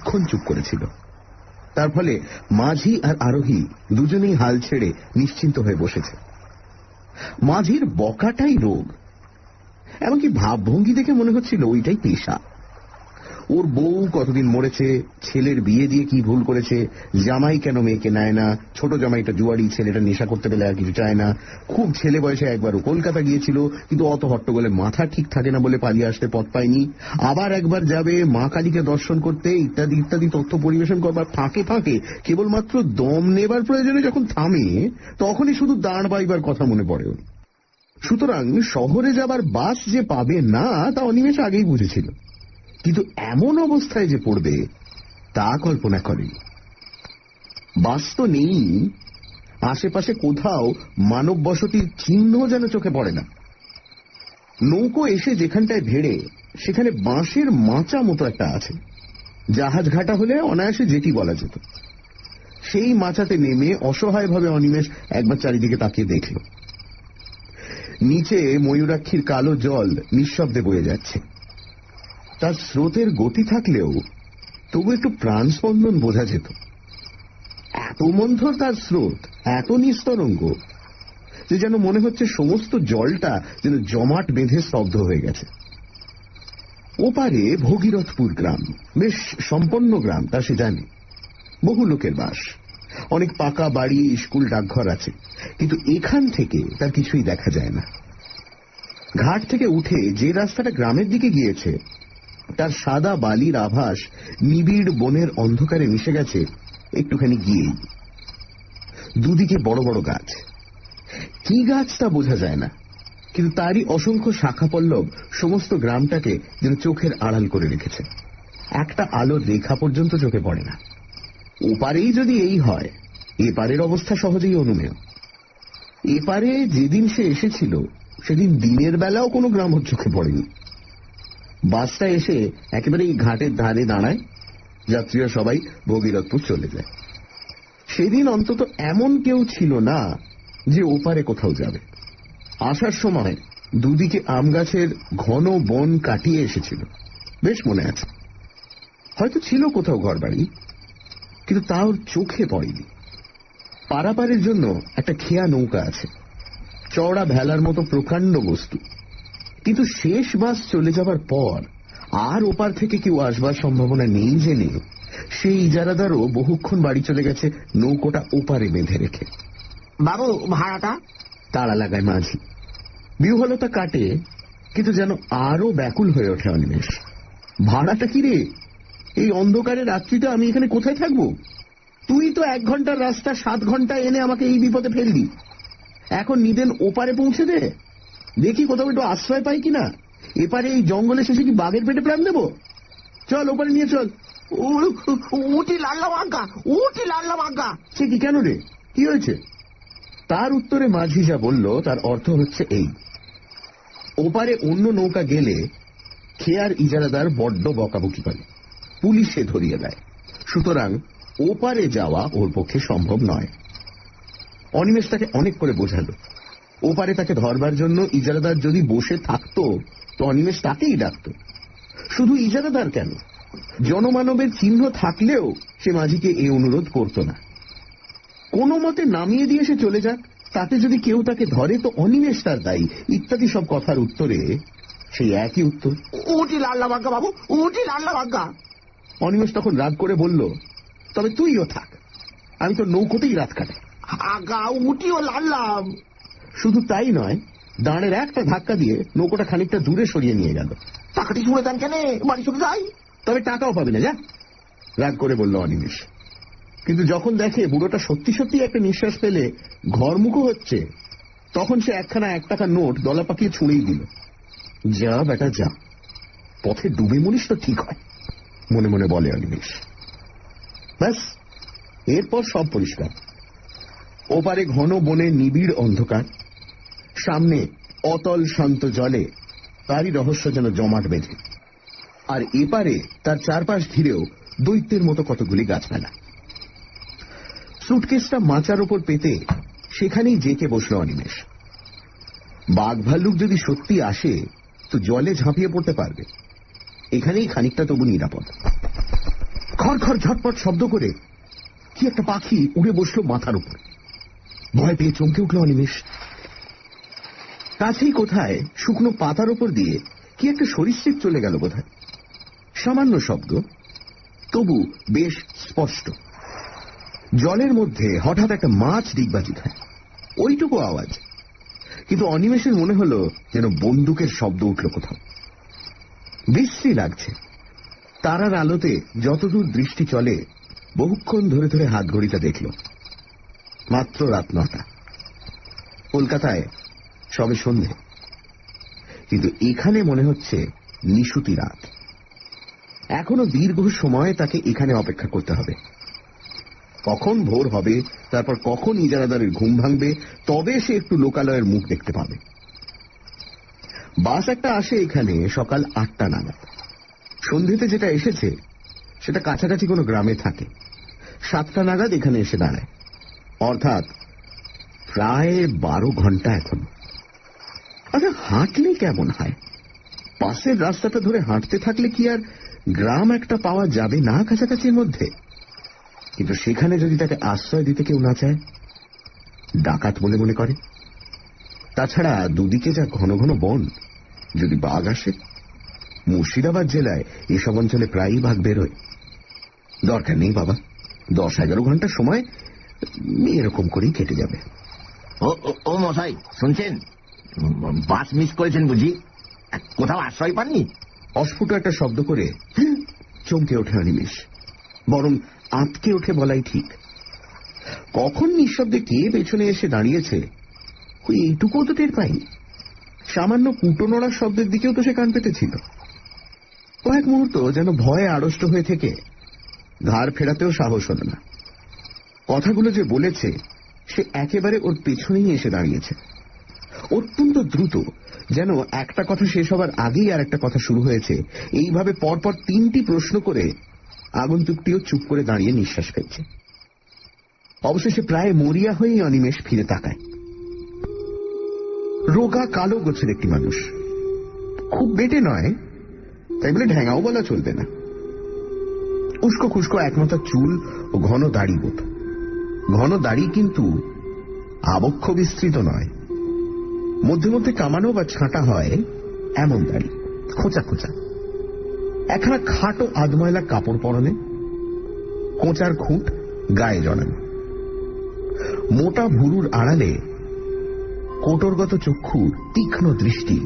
অনেকক্ষণ চুপ করেছিল। তার ফলে মাঝি আর আরোহী দুজনেই হাল ছেড়ে নিশ্চিন্ত হয়ে বসেছে। মাঝির বকাটাই রোগ, এমনকি ভাবভঙ্গি দেখে মনে হচ্ছিল ওইটাই পেশা। ওর বউ কতদিন মরেছে, ছেলের বিয়ে দিয়ে কি ভুল করেছে, জামাই কেন মেয়েকে নেয় না, ছোট জামাইটা জুয়ারি, ছেলেটা নেশা করতে পেলে আর কিছু চায় না, খুব ছেলে বয়সে একবারও কলকাতা গিয়েছিল কিন্তু অত হট্টগোলে মাথা ঠিক থাকে না বলে পালিয়ে আসতে পথ পায়নি, আবার একবার যাবে মা কালীকে দর্শন করতে, ইত্যাদি ইত্যাদি তথ্য পরিবেশন করবার ফাঁকে ফাঁকে কেবলমাত্র দম নেবার প্রয়োজনে যখন থামে তখনই শুধু দাঁড় বাইবার কথা মনে পড়ে। সুতরাং শহরে যাবার বাস যে পাবে না তা অনিমেষ আগেই বুঝেছিল, কিন্তু এমন অবস্থায় যে পড়বে তা কল্পনা করেনি। বাস তো নেই, আশেপাশে কোথাও মানব বসতির চিহ্ন যেন চোখে পড়ে না। নৌকো এসে যেখানটায় ভেড়ে সেখানে বাঁশের মাচা মতো একটা আছে, জাহাজ ঘাটা হলে অনায়াসে যেটি বলা যেত। সেই মাচাতে নেমে অসহায়ভাবে অনিমেষ একবার চারিদিকে তাকিয়ে দেখল। নিচে ময়ূরাক্ষীর কালো জল নিঃশব্দে বয়ে যাচ্ছে। তার স্রোতের গতি থাকলেও তবু একটু প্রাণ স্পন্দন বোঝা যেত। এত মন্থর তার স্রোত, এত নিস্তরঙ্গ যে যেন মনে হচ্ছে সমস্ত জলটা যেন জমাট বেঁধে স্তব্ধ হয়ে গেছে। ওপারে ভগীরথপুর গ্রাম, বেশ সম্পন্ন গ্রাম, তা সে জানে। বহু লোকের বাস, অনেক পাকা বাড়ি, স্কুল, ডাকঘর আছে, কিন্তু এখান থেকে তার কিছুই দেখা যায় না। ঘাট থেকে উঠে যে রাস্তাটা গ্রামের দিকে গিয়েছে তার সাদা বালির আভাস নিবিড় বনের অন্ধকারে মিশে গেছে একটুখানি গিয়েই। দুদিকে বড় বড় গাছ, কি গাছ তা বোঝা যায় না, কিন্তু তারই অসংখ্য শাখা পল্লব সমস্ত গ্রামটাকে যেন চোখের আড়াল করে রেখেছে। একটা আলোর রেখা পর্যন্ত চোখে পড়ে না। ওপারেই যদি এই হয়, এপারের অবস্থা সহজেই অনুমেয়। এপারে যেদিন সে এসেছিল সেদিন দিনের বেলাও কোনো গ্রাম চোখে পড়েনি। বাসটা এসে একেবারে এই ঘাটের ধারে দাঁড়ায়, যাত্রীরা সবাই ভগীরথপুর চলে যায়। সেদিন অন্তত এমন কেউ ছিল না যে ওপারে কোথাও যাবে। আসার সময় দুদিকে আম গাছের ঘন বন কাটিয়ে এসেছিল, বেশ মনে আছে। হয়তো ছিল কোথাও ঘরবাড়ি, কিন্তু তা ওর চোখে পড়েনি। পারাপারের জন্য একটা খেয়া নৌকা আছে, চওড়া ভেলার মতো প্রকাণ্ড বস্তু, কিন্তু শেষ বাস চলে যাবার পর আর ওপার থেকে কেউ আসবার সম্ভাবনা নেই জেনে সেই ইজারাদারও বহুক্ষণ বাড়ি চলে গেছে নৌকোটা ওপারে বেঁধে রেখে। বাবু, ভাড়াটা? তাড়া লাগায় মাঝি। বিহ্বলতা কাটে, কিন্তু যেন আরো ব্যাকুল হয়ে ওঠে অনিমেষ। ভাড়াটা কি রে? এই অন্ধকারে রাত্রিটা আমি এখানে কোথায় থাকবো? তুই তো 1 ঘন্টার রাস্তা 7 ঘন্টা এনে আমাকে এই বিপদে ফেললি। এখন নিদেন ওপারে পৌঁছে দে, দেখি কোথাও একটু আশ্রয় পাই কিনা। এপারে এই জঙ্গলে শেষে কি বাঘের পেটে প্রাণ দেবো? চল ওপারে নিয়ে চল। উঠি লাল্লা বাঙ্কা, উঠি লাল্লা বাঙ্কা। সে কি, কেন রে, কি হয়েছে? তার উত্তরে মাঝি যা বলল তার অর্থ হচ্ছে এই: ওপারে অন্য নৌকা গেলে খেয়ার ইজারাদার বড্ড বকাবকি করে, পুলিশে ধরিয়ে দেয়। সুতরাং ওপারে যাওয়া ওর পক্ষে সম্ভব নয়। অনিমেষ তাকে অনেক করে বোঝালো। ওপারে তাকে ধরবার জন্য ইজারাদার যদি বসে থাকতো তো অনিমেষ তাকেই ডাকত। শুধু ইজারাদার কেন, জনমানবের চিহ্ন থাকলেও সে মাঝিকে এ অনুরোধ করত না। কোনো মতে নামিয়ে দিয়ে সে চলে যাক, তাতে যদি কেউ তাকে ধরে তো অনিমেষ তার দায়ী, ইত্যাদি সব কথার উত্তরে সেই একই উত্তর, উঠি লাল্লা বাঙ্কা বাবু, উঠি লাল্লা বাঙ্কা। অনিমেষ তখন রাগ করে বলল, তবে তুইও থাক, আমি তো নৌকোতেই রাত কাটাই। আগা উঠিও লাল্লাম। শুধু তাই নয়, দাঁড়ের একটা ধাক্কা দিয়ে নৌকোটা খানিকটা দূরে সরিয়ে নিয়ে গেল। টাকাটি ছুঁড়ে দেন কেন, বাড়ি চলে যাই। তবে টাকাও পাবে না, যা, রাগ করে বলল অনিমেষ। কিন্তু যখন দেখে বুড়োটা সত্যি সত্যি একটা নিঃশ্বাস ফেলে ঘরমুখো হচ্ছে, তখন সে 1 টাকার নোট দলা পাকিয়ে ছুঁড়েই দিল। যা বেটা যা, পথে ডুবে মরিস তো ঠিক হয়, মনে মনে বলে অনিমেষ। ব্যাস, এরপর সব পরিষ্কার। ওপারে ঘন বনে নিবিড় অন্ধকার, সামনে অতল শান্ত জলে তারই রহস্য যেন জমাট বেঁধে, আর এপারে তার চারপাশ ঘিরেও দৈত্যের মতো কতগুলি গাছপালা। সুটকেসটা মাচার ওপর পেতে সেখানেই জেকে বসল অনিমেষ। বাঘ ভাল্লুক যদি সত্যি আসে তো জলে ঝাঁপিয়ে পড়তে পারবে, এখানেই খানিকটা তবু নিরাপদ। খড় খড় ঝটপট শব্দ করে কি একটা পাখি উড়ে বসলো মাথার উপর। ভয় পেয়ে চমকে উঠল অনিমেষ। কাছেই কোথায় শুকনো পাতার উপর দিয়ে কি একটা সরীসৃপ চলে গেল বোধহয়। সামান্য শব্দ, তবু বেশ স্পষ্ট। জলের মধ্যে হঠাৎ একটা মাছ ডিগবাজি খায়, ওইটুকু আওয়াজ। কিন্তু অনিমেষের মনে হলো যেন বন্দুকের শব্দ উঠল কোথাও। বিশ্রী লাগছে। তারার আলোতে যতদূর দৃষ্টি চলে বহুক্ষণ ধরে ধরে হাত ঘড়িটা দেখল। মাত্র রাত 9টা। কলকাতায় সবে সন্ধে, কিন্তু এখানে মনে হচ্ছে নিশুতি রাত। এখনো দীর্ঘ সময় তাকে এখানে অপেক্ষা করতে হবে। কখন ভোর হবে, তারপর কখন ইজারাদারের ঘুম ভাঙবে, তবে সে একটু লোকালয়ের মুখ দেখতে পাবে। বাস একটা আসে এখানে সকাল 8টা নাগাদ। সন্ধ্যেতে যেটা এসেছে সেটা কাছাকাছি কোনো গ্রামে থাকে। 7টা নাগাদ এখানে এসে দাঁড়ায়, অর্থাৎ প্রায় 12 ঘন্টা এখন। আচ্ছা, হাঁটলে কেমন হয়? পাশের রাস্তাটা ধরে হাঁটতে থাকলে কি আর গ্রাম একটা পাওয়া যাবে না কাছাকাছির মধ্যে? কিন্তু সেখানে যদি তাকে আশ্রয় দিতে কেউ না চায়, ডাকাত বলে মনে করে। তাছাড়া দুদিকে যা ঘন ঘন বন, যদি বাঘ আসে। মুর্শিদাবাদ জেলায় এসব অঞ্চলে প্রায়ই বাঘ বেরোয়। দরকার নেই বাবা, 10-11 ঘন্টা সময় এরকম করেই কেটে যাবে। ও মশাই, শুনছেন? বাস মিস করেছেন বুঝি? কোথাও আশ্রয় পাননি? অস্ফুট একটা শব্দ করে চমকে ওঠে অনিমেষ। বরং আঁতকে ওঠে বলাই ঠিক। কখন নিঃশব্দে কে পেছনে এসে দাঁড়িয়েছে ওই এইটুকুও তো টের পাইনি। সামান্য কুটো নড়ার শব্দের দিকেও তো সে কান পেতেছিল। কয়েক মুহূর্ত যেন ভয়ে আড়ষ্ট হয়ে থেকে ঘাড় ফেরাতেও সাহস হল না। কথাগুলো যে বলেছে সে একেবারে ওর পেছনেই এসে দাঁড়িয়েছে, অত্যন্ত দ্রুত, যেন একটা কথা শেষ হবার আগেই আর একটা কথা শুরু হয়েছে। এইভাবে পরপর 3টি প্রশ্ন করে আগন্তুকটিও চুপ করে দাঁড়িয়ে নিঃশ্বাস ফেলছে। অবশেষে প্রায় মরিয়া হয়েই অনিমেষ ফিরে তাকায়। রোগা কালো গোছের একটি মানুষ, খুব বেটে নয়, তাই বলে ঢ্যাঙাও বলা চলবে না। উস্কো খুস্কো একমাথা চুল ও ঘন দাড়ি বোধ। ঘন দাড়ি কিন্তু আবক্ষ বিস্তৃত নয়, মধ্যে মধ্যে কামানো বা ছাঁটা হয় এমন দাড়ি, খোঁচা খোঁচা। একখানা খাটো আধময়লা কাপড় পরনে, কোঁচার খুঁট গায়ে জড়ানো। মোটা ভুরুর আড়ালে কোটরগত চক্ষুর তীক্ষ্ণ দৃষ্টি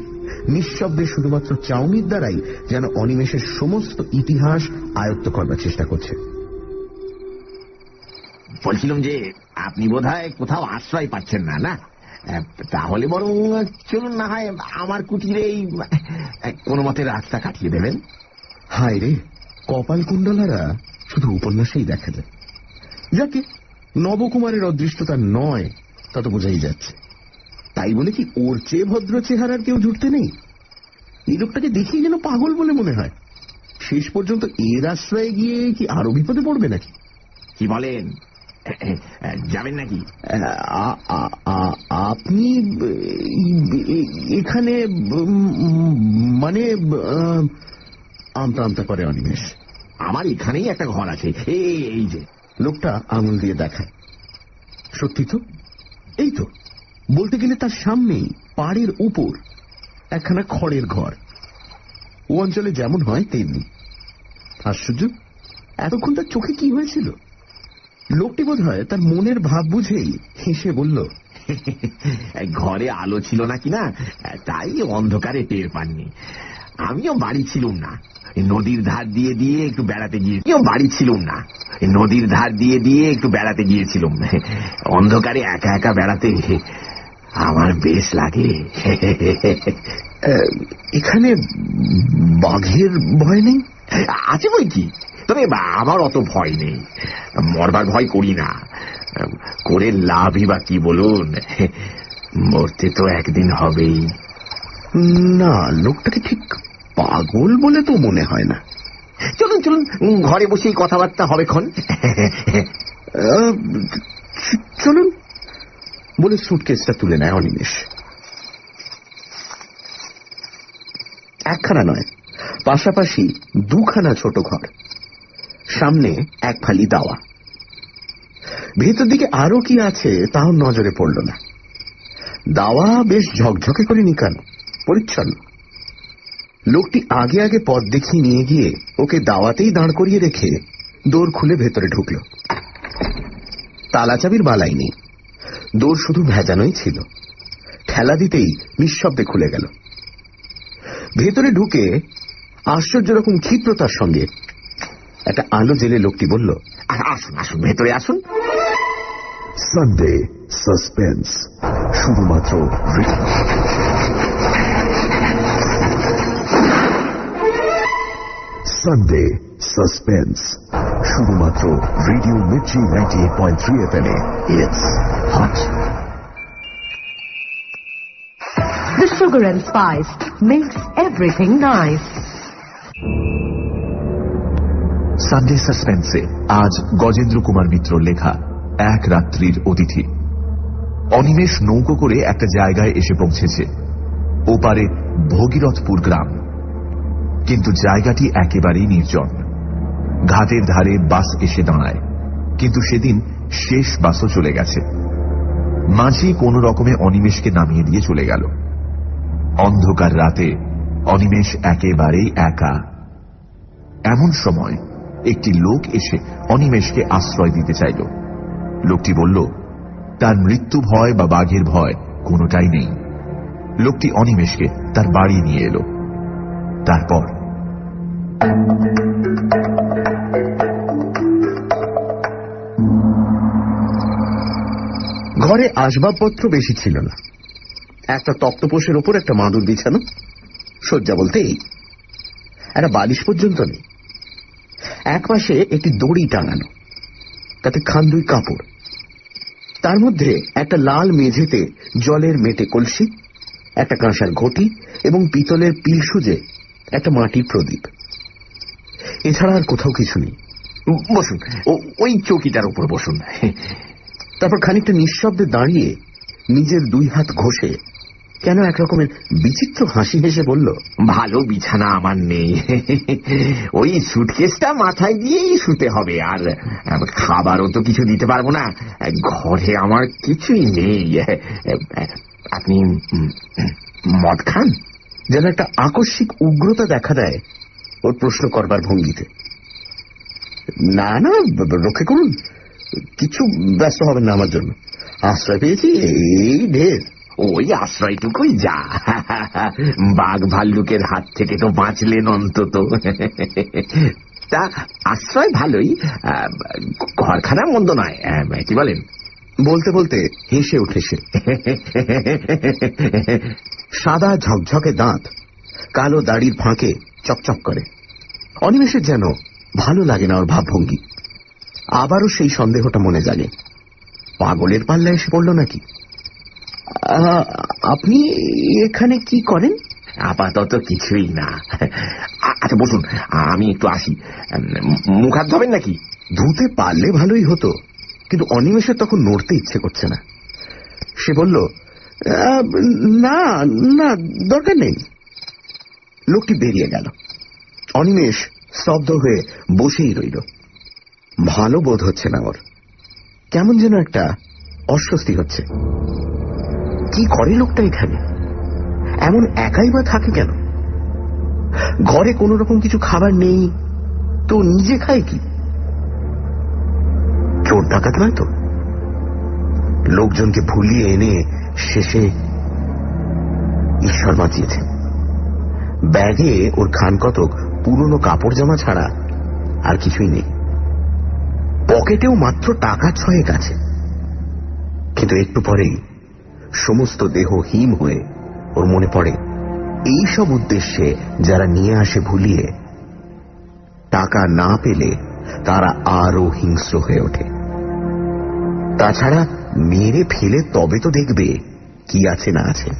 নিঃশব্দে শুধুমাত্র চাউনির দ্বারাই যেন অনিমেষের সমস্ত ইতিহাস আয়ত্ত করবার চেষ্টা করছে। বলছিলাম যে আপনি বোধহয় কোথাও আশ্রয় পাচ্ছেন না, না? তাহলে বরং চলুন না হয় আমার কুটিরেই কোনো মতে রাতটা কাটিয়ে দেবেন। হায় রে, কপাল কুণ্ডলারা শুধু উপন্যাসেই দেখা যায়। যাকে নবকুমারের অদৃষ্টতা নয় তা তো বোঝাই যাচ্ছে। তাই বলে কি ওর চেয়ে ভদ্র চেহারার কেউ জুটতে নেই? এই লোকটাকে দেখেই যেন পাগল বলে মনে হয়। শেষ পর্যন্ত এর আশ্রয়ে গিয়ে কি আরো বিপদে পড়বে নাকি? কি বলেন, যাবেন নাকি? আপনি এখানে মানে আমতা আমতা করে অনিমেষ। আমার এখানেই একটা ঘর আছে, এই যে। লোকটা আঙুল দিয়ে দেখায়। সত্যি তো, এই তো। বলতে গেলে তার সামনেই পাড়ের উপর একখানা খড়ের ঘর। ও অঞ্চলে যেমন হয় তেমনি। আশ্চর্য, এতক্ষণ তার চোখে কি হয়েছিল? লোকটি বোধ হয় তার মনের ভাব বুঝেই হেসে বলল, ঘরে আলো ছিল না কিনা, তাই অন্ধকারে টের পাননি। আমিও বাড়ি ছিলুম না, নদীর ধার দিয়ে দিয়ে একটু বেড়াতে গিয়েছিলাম। অন্ধকারে একা একা বেড়াতে আমার বেশ লাগে। এখানে বাঘের ভয় নেই? আছে বই কি, তবে আমার অত ভয় নেই। মরবার ভয় করি না, করে লাভই বা কি বলুন? মরতে তো একদিন হবেই। না, লোকটাকে ঠিক পাগল বলে তো মনে হয় না। চলুন চলুন, ঘরে বসেই কথাবার্তা হবে ক্ষণ। চলুন বলে সুটকেসটা তুলে নেয় অনিমেষ। একখানা নয়, পাশাপাশি দুখানা ছোট ঘর। সামনে এক ফালি দাওয়া। ভেতর দিকে আরো কি আছে তাও নজরে পড়ল না। দাওয়া বেশ ঝকঝকে করে নিকানো, পরিচ্ছন্ন। লোকটি আগে আগে পথ দেখিয়ে নিয়ে গিয়ে ওকে দাওয়াতেই দাঁড় করিয়ে রেখে দোর খুলে ভেতরে ঢুকল। তালা চাবির বালাই নেই, দোর শুধু ভেজানোই ছিল। ঠেলা দিতেই নিঃশব্দে খুলে গেল। ভেতরে ঢুকে আশ্চর্য রকম ক্ষিপ্রতার সঙ্গে একটা আলো জেলে লোকটি বলল, আসুন আসুন, ভেতরে আসুন। সানডে সাসপেন্স, শুধুমাত্র সানডে সাসপেন্স, শুধুমাত্র রেডিও মির্চি 98.3 FM এ। It's hot. The sugar and spice makes everything nice. Sunday সাসপেন্সে আজ গজেন্দ্র কুমার মিত্র লেখা এক রাত্রির অতিথি। অনিমেষ নৌকো করে একটা জায়গায় এসে পৌঁছেছে। ওপারে ভগীরথপুর গ্রাম, কিন্তু জায়গাটি একেবারেই নির্জন। ঘাটের ধারে বাস এসে দাঁড়ায়, কিন্তু সেদিন শেষ বাসও চলে গেছে। মাঝি কোন রকমে অনিমেষকে নামিয়ে দিয়ে চলে গেল। অন্ধকার রাতে অনিমেষ একেবারেই একা। এমন সময় একটি লোক এসে অনিমেষকে আশ্রয় দিতে চাইল। লোকটি বলল তার মৃত্যু ভয় বা বাঘের ভয় কোনোটাই নেই। লোকটি অনিমেষকে তার বাড়ি নিয়ে এলো। তারপর ঘরে আসবাবপত্র বেশি ছিল না। একটা তক্তপোষের ওপর একটা মাদুর বিছানো, শয্যা বলতে এই, একটা বালিশ পর্যন্ত নেই। এক পাশে একটি দড়ি টাঙানো, তাতে খান্দুই কাপড়। তার মধ্যে একটা লাল মেঝেতে জলের মেটে কলসি, একটা কাঁসার ঘটি এবং পিতলের পিল সুজে একটা মাটির প্রদীপ। এছাড়া আর কোথাও কিছু নেই। বসুন, ওই চৌকিটার উপর বসুন। তারপর খানিকটা নিঃশব্দে দাঁড়িয়ে নিজের দুই হাত ঘষে কেন একরকমের বিচিত্র হাসি হেসে বলল, ভালো বিছানা আমার নেই, ওই সুটকেসটা মাথায় দিয়েই শুতে হবে। আর খাবারও তো কিছু দিতে পারবো না, ঘরে আমার কিছুই নেই। আপনি মদ খান? যেন একটা আকস্মিক উগ্রতা দেখা দেয় ওর প্রশ্ন করবার ভঙ্গিতে। না না, রক্ষে করুন, কিছু ব্যস্ত হবেন না আমার জন্য। আশ্রয় পেয়েছি, এই ঢের। ওই আশ্রয়টুকুই যা, বাঘ ভাল্লুকের হাত থেকে তো বাঁচলেন অন্তত। তা আশ্রয় ভালোই, ঘরখানা মন্দ নয়, কি বলেন? বলতে বলতে হেসে উঠে সে। সাদা ঝকঝকে দাঁত কালো দাড়ির ফাঁকে চকচক করে। অনিমেষের যেন ভালো লাগে না ওর ভাবভঙ্গি। আবারও সেই সন্দেহটা মনে জাগে, পাগলের পাল্লা এসে পড়ল নাকি। আপনি এখানে কি করেন? আপাতত কিছুই না। আচ্ছা বসুন, আমি একটু আসি। মুখ হাত ধোবেন নাকি? ধুতে পারলে ভালোই হতো, কিন্তু অনিমেষের তখন নড়তে ইচ্ছে করছে না। সে বলল, না না, দরকার নেই। লোকটি বেরিয়ে গেল। অনিমেষ স্তব্ধ হয়ে বসেই রইল। ভালো বোধ হচ্ছে না ওর, কেমন যেন একটা অস্বস্তি হচ্ছে। কি করে লোকটা এখানে? এমন একাই বা থাকে কেন? ঘরে কোন রকম কিছু খাবার নেই তো নিজে খায় কি? চোর ডাকাত নয় তো? লোকজনকে ভুলিয়ে এনে শেষে ঈশ্বর বাঁচিয়েছে। ব্যাগে ওর খান কতক পুরনো কাপড় জামা ছাড়া আর কিছুই নেই। পকেটেও মাত্র টাকা 6 আছে। কিন্তু একটু পরেই সমস্ত দেহ হিম হয়ে ওর মনে পড়ে এই সব উদ্দেশ্যে যারা নিয়ে আসে ভুলিয়ে, টাকা না পেলে তারা আরো হিংস্র হয়ে ওঠে। তাছাড়া মেরে ফেলে তবে তো দেখবে কি আছে না আছে।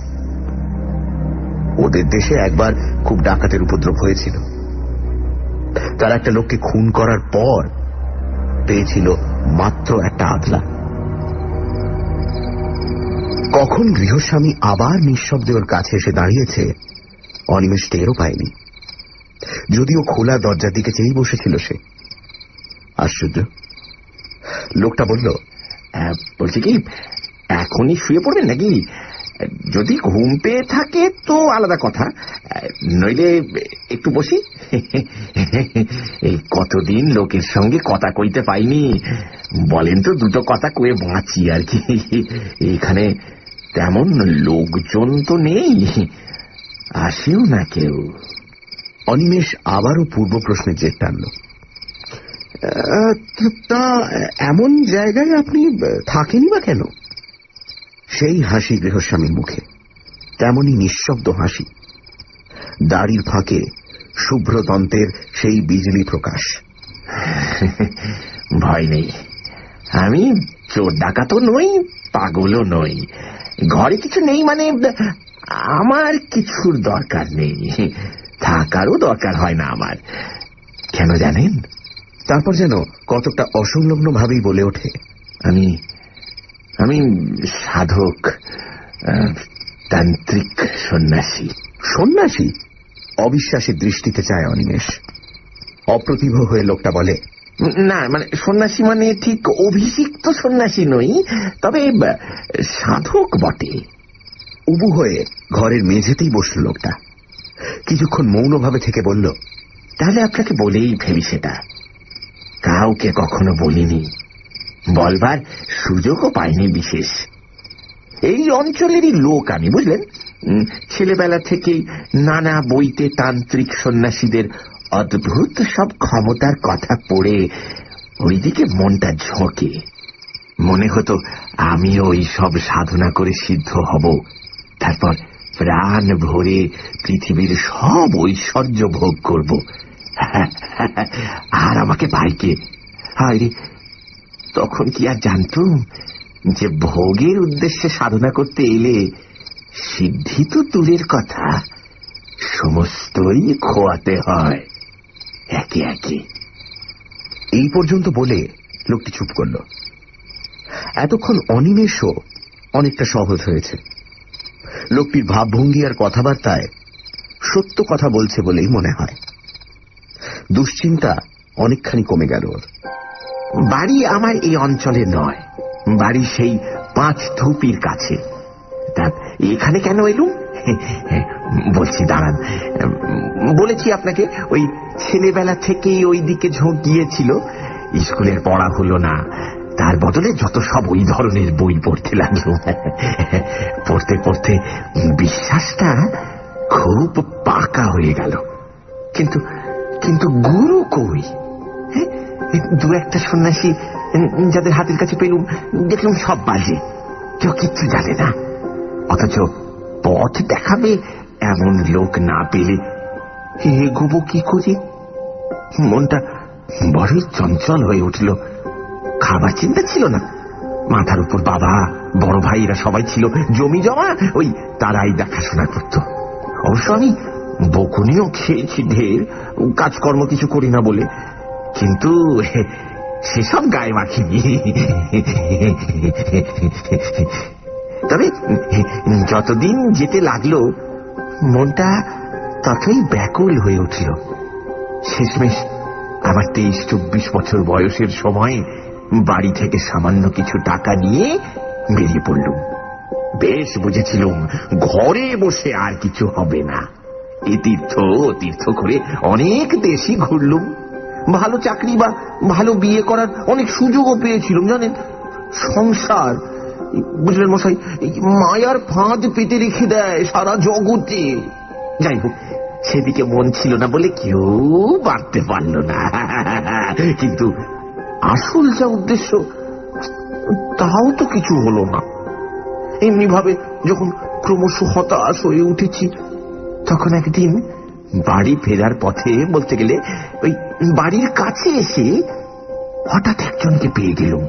ওদের দেশে একবার খুব ডাকাতের উপদ্রব হয়েছিল। তারা একটা লোককে খুন করার পর পেয়েছিল মাত্র একটা আধলা। কখন গৃহস্বামী আবার নিঃশব্দে ওর কাছে এসে দাঁড়িয়েছে অনিমেষ টেরও পায়নি, যদিও খোলা দরজার দিকে চেয়েই বসেছিল সে। আশ্চর্য। লোকটা বলল, বলছি কি, এখনই শুয়ে পড়বেন নাকি? যদি ঘুম পেয়ে থাকে তো আলাদা কথা, নইলে একটু বসি। এই কতদিন লোকের সঙ্গে কথা কইতে পাইনি, বলেন তো দুটো কথা কয়ে বাঁচি আর কি। এখানে তেমন লোকজন তো নেই, আসেও না কেউ। অনিমেষ আবারও পূর্ব প্রশ্নের জের টানল। তা এমন জায়গায় আপনি থাকেনই বা কেন? সেই হাসি গৃহস্বামীর মুখে, তেমনই নিঃশব্দ হাসি। দাড়ির ফাঁকে শুভ্রদন্তের সেই বিজলি প্রকাশ। ভয় নেই, আমি চোর ডাকাতও নই, পাগলও নই। ঘরে কিছু নেই মানে আমার কিছুর দরকার নেই, থাকারও দরকার হয় না আমার। কেন জানেন? তারপর যেন কতটা অসংলগ্ন ভাবেই বলে ওঠে, আমি আমি সাধক, তান্ত্রিক, সন্ন্যাসী। সন্ন্যাসী? অবিশ্বাসের দৃষ্টিতে চায় অনিমেষ। অপ্রতিভ হয়ে লোকটা বলে, না মানে সন্ন্যাসী মানে ঠিক অভিষিক্ত সন্ন্যাসী নই, তবে সাধক বটে। উবু হয়ে ঘরের মেঝেতেই বসল লোকটা। কিছুক্ষণ মৌনভাবে থেকে বলল, তাহলে আপনাকে বলেই ফেলি, সেটা কাউকে কখনো বলিনি, বলবার সুযোগও পাইনি বিশেষ। এই অঞ্চলেরই লোক আমি, বুঝলেন। ছেলেবেলা থেকেই নানা বইতে তান্ত্রিক সন্ন্যাসীদের অদ্ভুত সব ক্ষমতার কথা পড়ে ওইদিকে মনটা ঝোঁকে। মনে হতো আমিও ওই সব সাধনা করে সিদ্ধ হব, তারপর প্রাণ ভরে পৃথিবীর সব ঐশ্বর্য ভোগ করব। আর আমাকে পাইকে, আরে তখন কি আর জানতুম যে ভোগের উদ্দেশ্যে সাধনা করতে এলে সিদ্ধি তো দূরের কথা, সমস্তই খোয়াতে হয় একে একে। এই পর্যন্ত বলে লোকটি চুপ করল। এতক্ষণ অনিমেষও অনেকটা সহজ হয়েছে। লোকটির ভাবভঙ্গি আর কথাবার্তায় সত্য কথা বলছে বলেই মনে হয়। দুশ্চিন্তা অনেকখানি কমে গেল ওর। বাড়ি আমার এই অঞ্চলে নয়, বাড়ি সেই 5 ধুপির কাছে। তা এখানে কেন এলুম? বলছি, দাঁড়ান। বলেছি আপনাকে, ওই ছেলেবেলা থেকেই ওই দিকে ঝোঁক গিয়েছিল। স্কুলের পড়া হলো না, তার বদলে যত সব ওই ধরনের বই পড়তে লাগলো। পড়তে পড়তে বিশ্বাসটা খুব পাকা হয়ে গেল। কিন্তু কিন্তু গুরু কই? দু একটা সন্ন্যাসী যাদের হাতের কাছে পেলুম, দেখলাম সব বাজে, কেউ কিচ্ছু জানে না। অথচ পথ দেখাবে এমন লোক না পেলে এগোবো কি করে? মনটা বড়ই চঞ্চল হয়ে উঠল। খাবার চিন্তা ছিল না, মাথার উপর বাবা, বড় ভাইরা সবাই ছিল, জমি জমা ওই তারাই দেখাশোনা করত। অবশ্য আমি বকুনিও খেয়েছি ঢের, কাজকর্ম কিছু করি না বলে, কিন্তু সেসব গায়ে মাখিনি। তবে যতদিন যেতে লাগলো মনটা ততই ব্যাকুল হয়ে উঠল। শেষমেশ আমার 23-24 বছর বয়সের সময় বাড়ি থেকে সামান্য কিছু টাকা নিয়ে বেরিয়ে পড়লুম। বেশ বুঝেছিলুম ঘরে বসে আর কিছু হবে না। এই তীর্থ করে অনেক দেশই ঘুরলুম, ভালো চাকরি বা ভালো বিয়ে করার অনেক সুযোগও পেয়েছিলুম। জানেন, সংসার, বুঝলেন মশাই, মায়ার ফাঁদ পেতে রেখে দেয় সারা জগতে। যাই হোক, সেদিকে মন ছিল না বলে কেউ বাড়তে পারল না। কিন্তু আসল যা উদ্দেশ্য, তাও তো কিছু হলো না। এমনি ভাবে যখন ক্রমশ হতাশ হয়ে উঠেছি, তখন একদিন বাড়ি ফেরার পথে, বলতে গেলে ওই বাড়ির কাছে এসে হঠাৎ একজনকে পেয়ে গেলুম।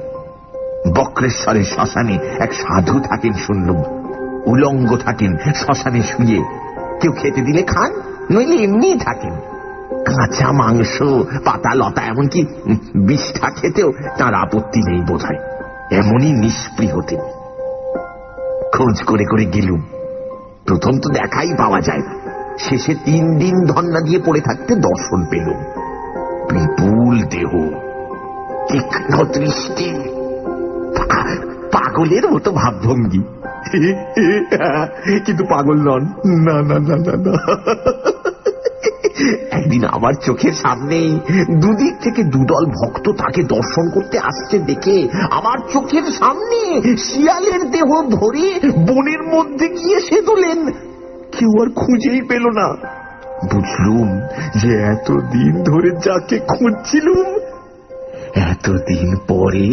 বক্রেশ্বরের শ্মশানে এক সাধু থাকেন শুনলুম, উলঙ্গ থাকেন শ্মশানে শুয়ে, কেউ খেতে দিলে খান, নইলে এমনি থাকেন। কাঁচা মাংস, পাতা লতা, এমনকি বিষ্ঠা খেতেও তার আপত্তি নেই বোধহয়, এমনই নিষ্প্রিয় হতেন। খোঁজ করে করে গেলুম, প্রথম তো দেখাই পাওয়া যায় না, শেষে 3 দিন ধন্না দিয়ে পড়ে থাকতে দর্শন পেলুম। বিপুল দেহ, তীক্ষ্ণ দৃষ্টি, পাগলের মতো ভাবভঙ্গি। কিন্তু পাগল নন, না না না না না। একদিন আমার চোখের সামনেই দুদিক থেকে দুদল ভক্ত তাকে দর্শন করতে আসছে দেখে আমার চোখের সামনে শিয়ালের দেহ ধরে বনের মধ্যে গিয়ে সেদলেন। কেউ আর খুঁজেই পেল না। বুঝলুম যে এতদিন ধরে যাকে খুঁজছিলুম, এতদিন পরে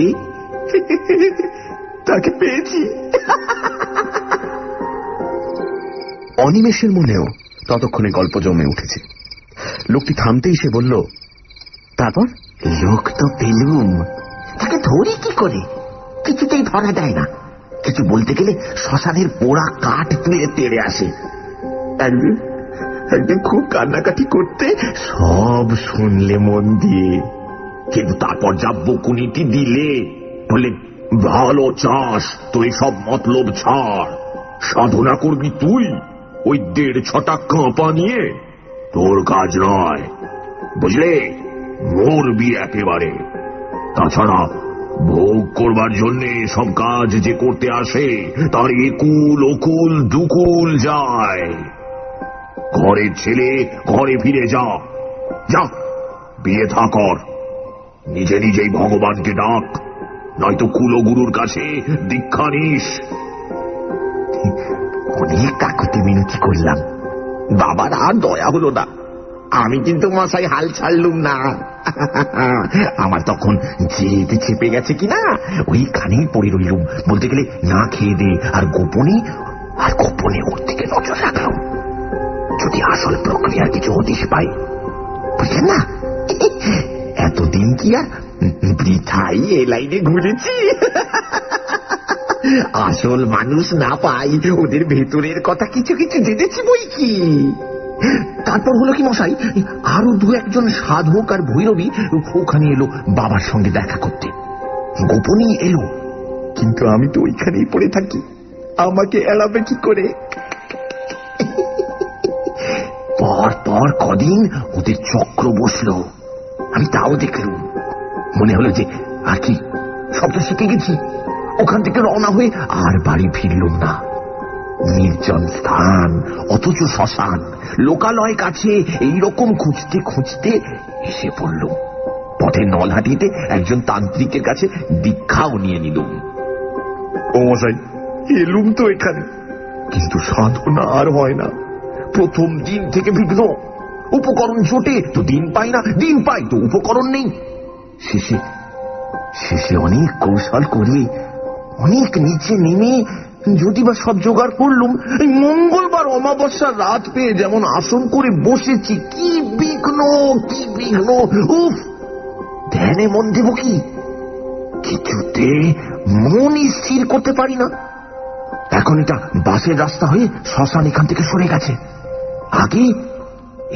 তাকে পেয়েছি। অনিমেষের মনেও ততক্ষণে গল্প জমে উঠেছে। লোকটি থামতেই সে বলল, তারপর? লোক তো পেলুম, তাকে ধরি কি করে? কিছুতেই ধরা যায় না। কিছু বলতে গেলে শ্মশানের পোড়া কাঠ তুলে তেড়ে আসে। একদিন খুব কান্নাকাটি করতে সব শুনলে মন দিয়ে, কিন্তু তারপর যা বকুনিটি দিলে, বলে ভালো চাস তো সব মতলব ছাড়, সাধনা করবি তুই ওই 1.5 কাঁপা নিয়ে, তোর কাজ নয়, বুঝলে? মরবি একেবারে। তাছাড়া ভোগ করবার জন্য সব কাজ যে করতে আসে তার একুল ওকুল দুকুল যায়। ঘরের ছেলে ঘরে ফিরে যা, যা বিয়ে থা কর, নিজে নিজেই ভগবানকে ডাক, নয়তো কুলগুরুর কাছে দীক্ষা নিস। অনেক কাকুতি মিনতি করলাম, বাবার আর দয়া হলো না। আমি কিন্তু মশাই হাল ছাড়লুম না। আমার তখন জেদ চেপে গেছে কিনা ওইখানেই পড়ে রইলুম, বলতে গেলে না খেয়ে দে, আর গোপনে ওর দিকে নজর রাখলাম, যদি আসল প্রক্রিয়ার কিছু হদিশ পাই। বুঝলেন না, এতদিন কি আর বৃথাই এ লাইনে ঘুরেছি। আসল মানুষ না পাই, ওদের ভেতরের কথা কিছু কিছু জেনেছি বই কি। তারপর হলো কি মশাই, আরো 2-1 সাধক আর ভৈরবী ওখানে এলো বাবার সঙ্গে দেখা করতে। গোপনেই এলো, কিন্তু আমি তো ওইখানেই পড়ে থাকি, আমাকে এড়াবে কি করে? পর কদিন ওদের চক্র বসলো, আমি তাও দেখলুম। মনে হলো যে আর কি, সব তো শিখে গেছি। ওখান থেকে রওনা হয়ে আর বাড়ি ফিরলুম না। নির্জন স্থান, অথচ শ্মশান, লোকালয় কাছে, এইরকম খুঁজতে খুঁজতে এসে পড়লুম। পথে নলহাটিতে একজন তান্ত্রিকের কাছে দীক্ষাও নিয়ে নিলুম। ও মশাই, এলুম তো এখানে, কিন্তু সাধনা আর হয় না। প্রথম দিন থেকে বিঘ্ন, উপকরণ জোটে তো দিন পাই না, দিন পাই তো উপকরণ নেই। শেষে অনেক কৌশল করে, অনেক নিচে নেমে যদি বা সব জোগাড় করলুম, এই মঙ্গলবার অমাবস্যার রাত পেয়ে যেমন আসন করে বসেছি। কি বিঘ্ন, কি বিঘ্ন! উফ, ধ্যানে মন দেব কি, কিছুতে মনই স্থির করতে পারি না। এখন এটা বাসের রাস্তা হয়ে শ্মশান এখান থেকে সরে গেছে। আগে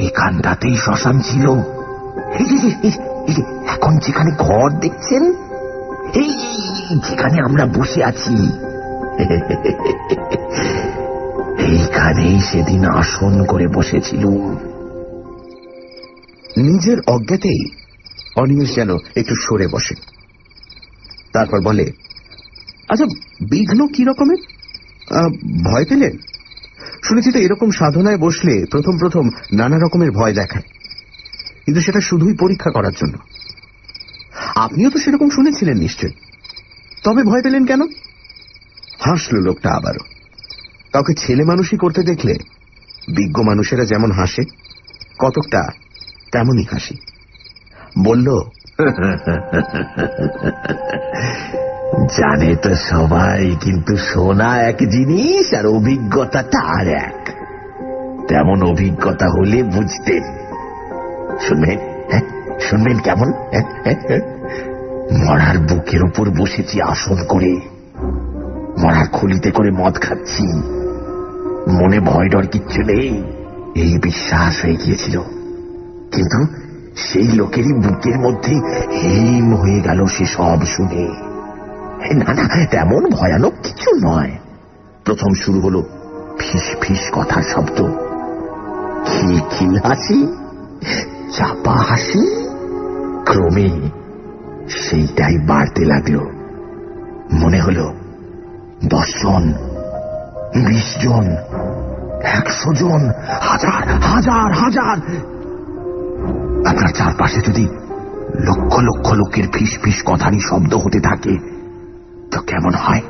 এখানটাতেই শ্মশান ছিল। এখন যেখানে ঘর দেখছেন, এই যেখানে আমরা বসে আছি, এইখানেই সেদিন আসন করে বসেছিল। নিজের অজ্ঞাতেই অনিমেষ যেন একটু সরে বসে, তারপর বলে, আচ্ছা, বিঘ্ন কি রকমের? ভয় পেলেন? শুনেছি তো এরকম সাধনায় বসলে প্রথম নানা রকমের ভয় দেখায়, কিন্তু সেটা শুধুই পরীক্ষা করার জন্য। আপনিও তো সেরকম শুনেছিলেন নিশ্চয়, তবে ভয় পেলেন কেন? হাসল লোকটা আবারও। কাউকে ছেলে মানুষই করতে দেখলে বিজ্ঞ মানুষেরা যেমন হাসে, কতকটা তেমনই হাসি। বলল, জানে তো সবাই, কিন্তু শোনা এক জিনিস আর অভিজ্ঞতাটা আর এক। তেমন অভিজ্ঞতা হলে বুঝতেন। শুনবেন? শুনবেন কেমন? মরার বুকের উপর বসেছি আসন করে, মরার খুলিতে করে মদ খাচ্ছি, মনে ভয় ডর কিচ্ছু নেই, এই বিশ্বাস হয়ে গিয়েছিল। কিন্তু সেই লোকেরই বুকের মধ্যে হিম হয়ে গেল সে সব শুনে। না না, তেমন ভয়ানক কিছু নয়। প্রথম শুরু হলো ফিস ফিস কথার শব্দ, খিলখিল হাসি, চাপা হাসি। ক্রমে সেইটাই বাড়তে লাগলো। মনে হলো 10 জন, 20 জন, 100 জন, হাজার হাজার হাজার। আপনার চারপাশে যদি লক্ষ লক্ষ লোকের ফিস ফিস কথারই শব্দ হতে থাকে তো কেমন হয়?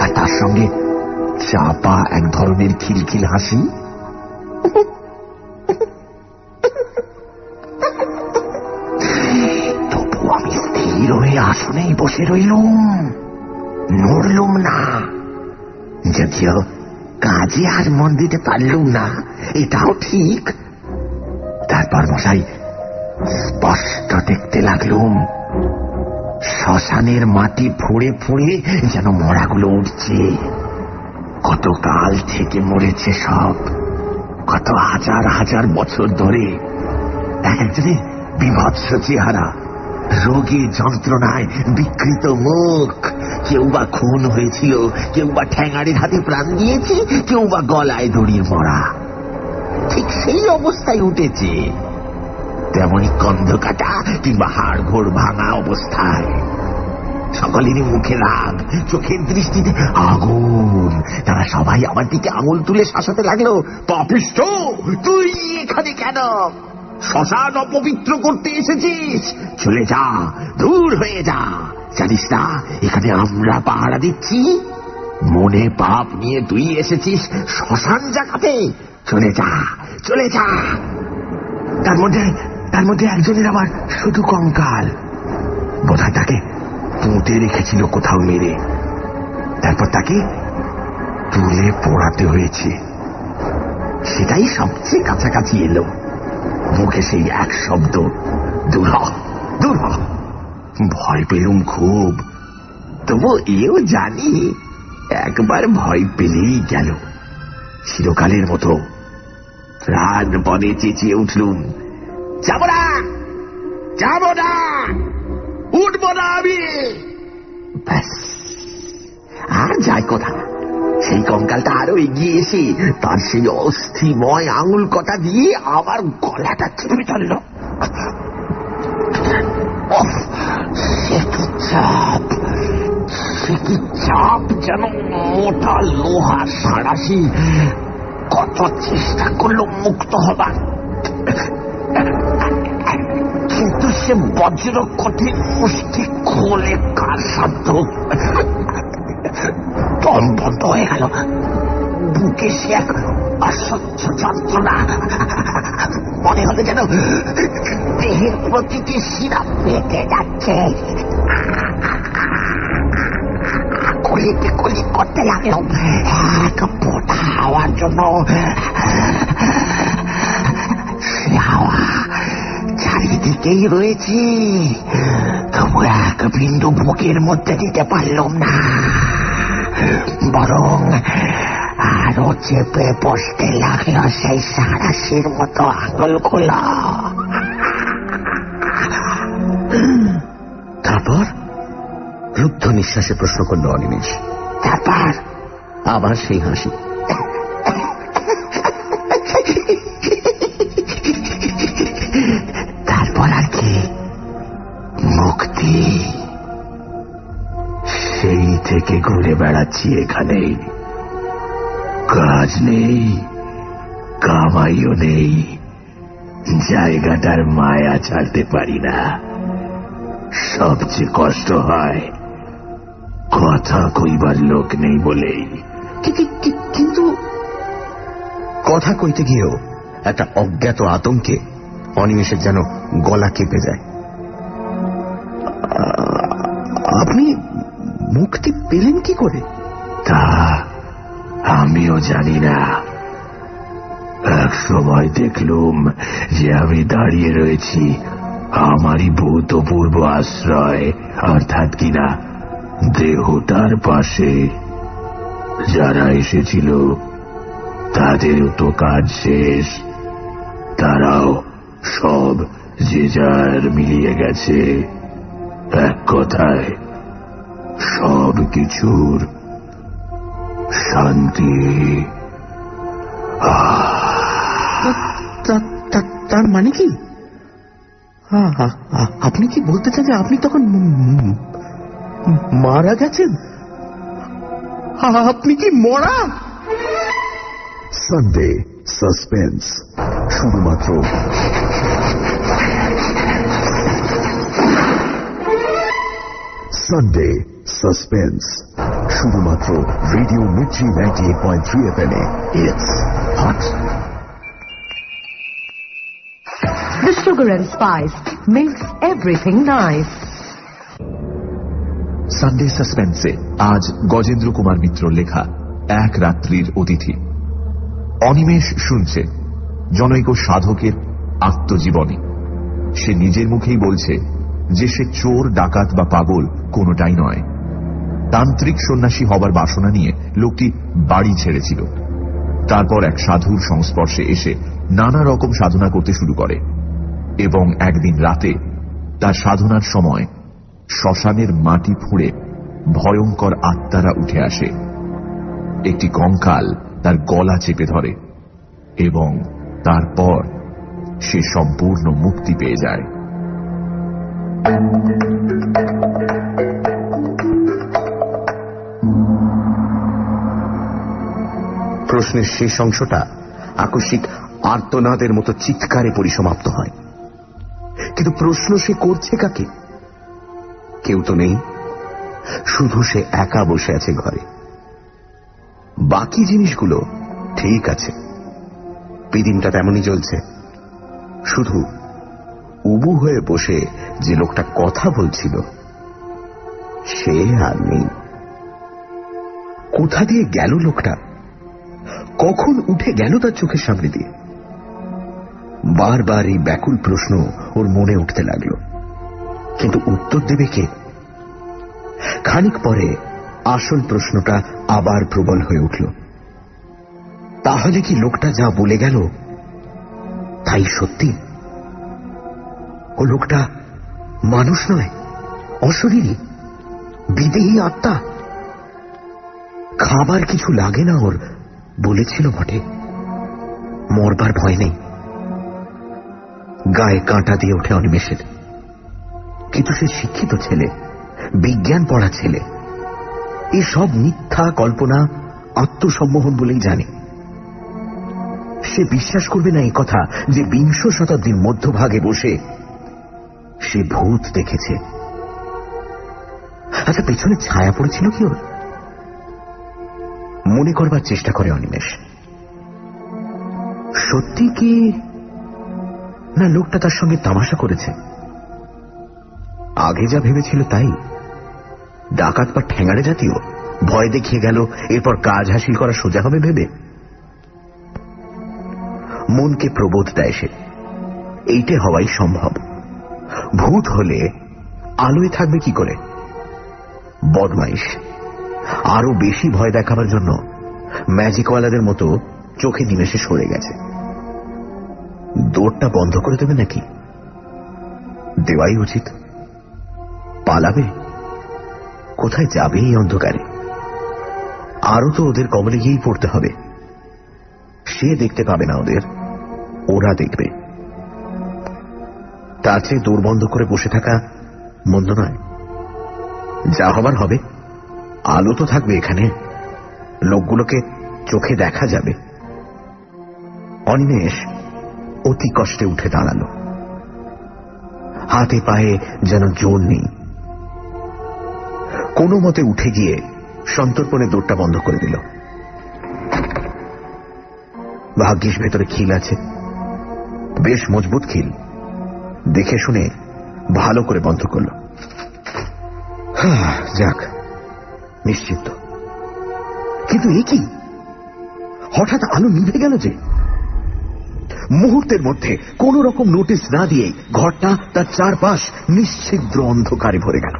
আর তার সঙ্গে চাপা এক ধরনের খিলখিল হাসি। তবু আমি স্থির হয়ে আসনেই বসে রইলুম, নড়লুম না। যদিও কাজে আর মন দিতে পারলুম না, এটাও ঠিক। তারপর মশাই স্পষ্ট দেখতে লাগলুম শ্মশানের মাটি ফুঁড়ে ফুঁড়ে যেন মরাগুলো উঠছে। কত কাল থেকে মরেছে সব, কত হাজার হাজার বছর ধরে। এক একজনের বিভৎস চেহারা, রোগে যন্ত্রণায় বিকৃত মুখ। কেউ বা খুন হয়েছিল, কেউ বা ঠ্যাঙাড়ির হাতে প্রাণ দিয়েছে, কেউ বা গলায় দড়ির মরা। ঠিক সেই অবস্থায় উঠেছে, তেমনি গন্ধ কাটা কিংবা হাড় ঘোড় ভাঙা অবস্থায়। সকলেরই মুখে রাগ, চোখের দৃষ্টিতে আগুন। তারা সবাই আমার দিকে আঙুল তুলে শাসাতে লাগলো, পাপিষ্ঠ, তুই এখানে কেন? শ্মশান অপবিত্র করতে এসেছিস? চলে যা, দূর হয়ে যা। জানিস না এখানে আমরা পাহারা দিচ্ছি? মনে পাপ নিয়ে তুই এসেছিস শ্মশান জাগাতে? চলে যা, চলে যা। তার মধ্যে একজনের আবার শুধু কঙ্কাল। বোধহয় তাকে পুঁতে রেখেছিল কোথাও মেরে, তারপর তাকে তুলে পোড়াতে হয়েছে। সেটাই সবচেয়ে কাছাকাছি এলো। মুখে সেই এক শব্দ, দূর হ, দূর হ। ভয় পেলুম খুব, তবু এও জানি একবার ভয় পেলেই গেল। চিরকালের মতো প্রাণপণে চেঁচিয়ে উঠলুম, যাব না, যাব না, উঠব না আমি। ব্যাস, আর যায় কথা। সেই কঙ্কালটা আরো এগিয়ে এসে তার সেই অস্থিময় আঙুল কটা দিয়ে আমার গলাটা চেপে ধরল। সে কি চাপ, যেন মোটা লোহার সাঁড়াশি। কত চেষ্টা করলো মুক্ত হবার, কিন্তু সে বজ্র কঠিন মুষ্টি খোলে কার সাধ্য। দম বন্ধ হয়ে গেল, বুকে সে এক অসহ্য যন্ত্রণা। মনে হলো যেন দেহের প্রতিটি শিরা পেটে যাচ্ছে। কলিতে কলি করতে লাগলো, এক ফোঁটা হাওয়ার জন্য। সে হাওয়া চারিদিকেই রয়েছে, তবু এক বিন্দু বুকের মধ্যে দিতে পারলাম না, বরং আরো চেপে বসতে লাগলো সেই সাঁড়াশির মতো আঙুলগুলো। তারপর রুদ্ধ নিঃশ্বাসে প্রশ্ন করল অনিমেষ, তারপর আবার সেই হাসি। তারপর আর কি? মুক্তি। সেই থেকে ঘুরে বেড়াচ্ছি এখানেই, কাজ নেই, কামাইও নেই, জায়গাটার মায়া ছাড়তে পারি না। সবচেয়ে কষ্ট হয় কথা কইবার লোক নেই বলেই। কিন্তু কথা কইতে গিয়েও একটা অজ্ঞাত আতঙ্কে অনিমেষের যেন গলা কেঁপে যায়। আপনি মুক্তি পেলেন কি করে? তা আমিও জানি না। এক সময় দেখলুম যে আমি দাঁড়িয়ে রয়েছি আমারই ভূতপূর্ব আশ্রয়, অর্থাৎ কিনা দেহটার পাশে। যারা এসেছিল তাদেরও তো কাজ শেষ, তারাও সব যে যার মিলিয়ে গেছে। এক কথায় সব কিছুর শান্তি। তার মানে কি আপনি কি বলতে চান যে আপনি তখন মারা গেছেন? আপনি কি মরা? সানডে সাসপেন্স শুধুমাত্র সানডে সাসপেন্স শুধুমাত্র রেডিও মির্চি 98.3 FM এ। It's hot. The sugar and spice makes everything nice. Sunday সাসপেন্সে আজ গজেন্দ্র কুমার মিত্র লেখা এক রাত্রির অতিথি। অনিমেষ শুনছে জনৈক সাধকের আত্মজীবনী। সে নিজের মুখেই বলছে যে সে চোর, ডাকাত বা পাগল কোনোটাই নয়। তান্ত্রিক সন্ন্যাসী হবার বাসনা নিয়ে লোকটি বাড়ি ছেড়েছিল। তারপর এক সাধুর সংস্পর্শে এসে নানা রকম সাধনা করতে শুরু করে এবং একদিন রাতে তার সাধনার সময় শ্মশানের মাটি ফুঁড়ে ভয়ঙ্কর আত্মারা উঠে আসে। একটি কঙ্কাল তার গলা চেপে ধরে এবং তারপর সে সম্পূর্ণ মুক্তি পেয়ে যায়। প্রশ্নের শেষ অংশটা আকস্মিক আর্তনাদের মতো চিৎকারে পরিসমাপ্ত হয়। কিন্তু প্রশ্ন সে করছে কাকে? কেউ তো নেই, শুধু সে একা বসে আছে ঘরে। বাকি জিনিসগুলো ঠিক আছে, পৃথিবীটা তেমনই চলছে। শুধু উবু হয়ে বসে যে লোকটা কথা বলছিল সে আর নেই। কোথা দিয়ে গেল লোকটা? কখন উঠে গেল তার চোখের সামনে দিয়ে? বারবার এই ব্যাকুল প্রশ্ন ওর মনে উঠতে লাগলো, কিন্তু উত্তর দেবে কে? খানিক পরে আসল প্রশ্নটা আবার প্রবল হয়ে উঠল। তাহলে কি লোকটা যা বলে গেল তাই সত্যি? ও লোকটা মানুষ নয়, অশরীরী, বিদেহী আত্মা। খাবার কিছু লাগে না ওর, বলেছিল বটে। মরবার ভয় নেই। গায়ে কাঁটা দিয়ে ওঠে অনিমেষের। কিন্তু সে শিক্ষিত ছেলে, বিজ্ঞান পড়া ছেলে। এসব মিথ্যা কল্পনা, আত্মসম্মোহন বলেই জানে। সে বিশ্বাস করবে না এই কথা যে 20 শতাব্দীর মধ্যভাগে বসে সে ভূত দেখেছে। আচ্ছা, পেছনে ছায়া পড়েছিল কি ওর? মনে করবার চেষ্টা করে অনিমেষ। সত্যি কি না লোকটা তার সঙ্গে তামাশা করেছে? আগে যা ভেবেছিল তাই? ডাকাত বা ঠ্যাঙাড়ে জাতীয়, ভয় দেখিয়ে গেল, এরপর কাজ হাসিল করা সোজা হবে ভেবে? মনকে প্রবোধ দেয় সে, এইটে হওয়াই সম্ভব। ভূত হলে আলোয় থাকবে কি করে? বদমাইশ আরো বেশি ভয় দেখাবার জন্য ম্যাজিকওয়ালাদের মতো চোখে নিমেষে সরে গেছে। দৌড়টা বন্ধ করে দেবে নাকি? দেওয়াই উচিত। পালাবে? কোথায় যাবে এই অন্ধকারে? আরো তো ওদের কবলে গিয়েই পড়তে হবে। সে দেখতে পাবে না ওদের, ওরা দেখবে। তার চেয়ে দৌড় বন্ধ করে বসে থাকা মন্দ নয়। যা হবার হবে। আলো তো থাকবে এখানে, লোকগুলোকে চোখে দেখা যাবে। অনিমেষ অতি কষ্টে উঠে দাঁড়ালো। হাতে পায়ে যেন জোর নেই। কোনো মতে উঠে গিয়ে সন্তর্পণে দৌড়টা বন্ধ করে দিল। ভাগ্যিস ভেতরে খিল আছে, বেশ মজবুত খিল। দেখে শুনে ভালো করে বন্ধ করল। যাক, নিশ্চিত। কিন্তু এ কি? হঠাৎ আলো নিভে গেল যে। মুহূর্তের মধ্যে কোন রকম নোটিশ না দিয়ে ঘরটা তার চারপাশ নিশ্ছিদ্র অন্ধকারে ভরে গেল।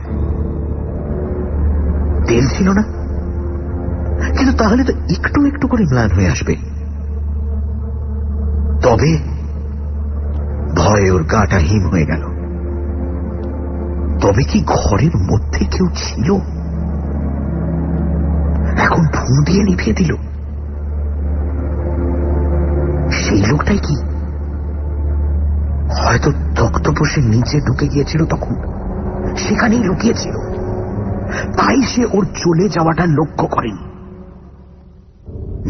তেল ছিল না, কিন্তু তাহলে তো একটু একটু করে ম্লান হয়ে আসবে। তবে ভয়ে ওর গাটা হিম হয়ে গেল। তবে কি ঘরের মধ্যে কেউ ছিল? এখন ফোন দিয়ে নিভিয়ে দিল। সেই লোকটাই কি? হয়তো তক্তপোষের নিচে ঢুকে গিয়েছিল, তখন সেখানেই লুকিয়েছিল, তাই সে ওর চলে যাওয়াটা লক্ষ্য করেনি।